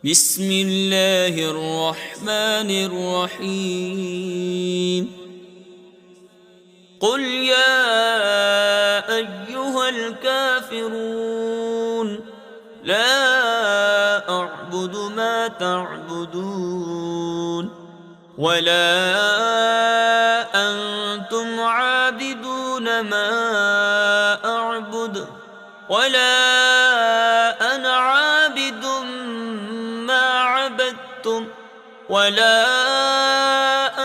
بسم الله الرحمن الرحيم قل يا أيها الكافرون لا أعبد ما تعبدون ولا أنتم عابدون ما أعبد ولا أنا عابد ما عبدتم ولا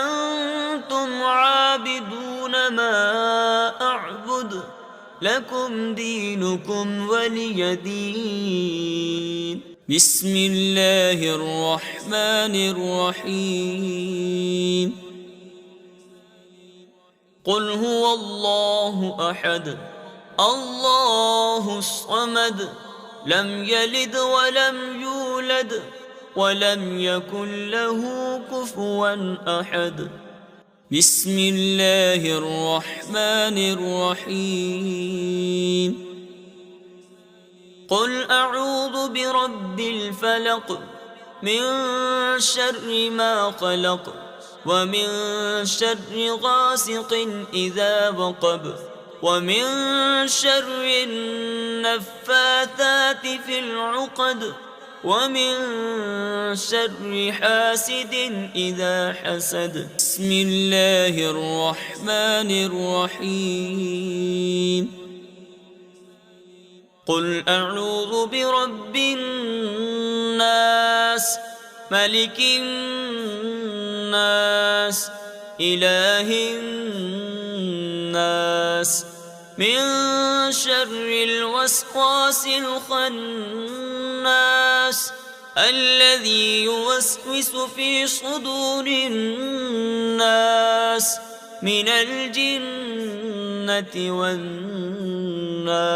أنتم عابدون ما أعبد لكم دينكم ولي دين. بسم الله الرحمن الرحيم قل هو الله أحد الله الصمد لم يلد ولم يولد ولم يكن له كفوا أحد. بسم الله الرحمن الرحيم قل أعوذ برب الفلق من شر ما خلق ومن شر غاسق إذا وقب ومن شر النفاثات في العقد ومن شر حاسد إذا حسد. بسم الله الرحمن الرحيم قل أعوذ برب الناس ملك الناس إله الناس من شر الوسواس الخناس الذي يوسوس في صدور الناس من الجنة والناس.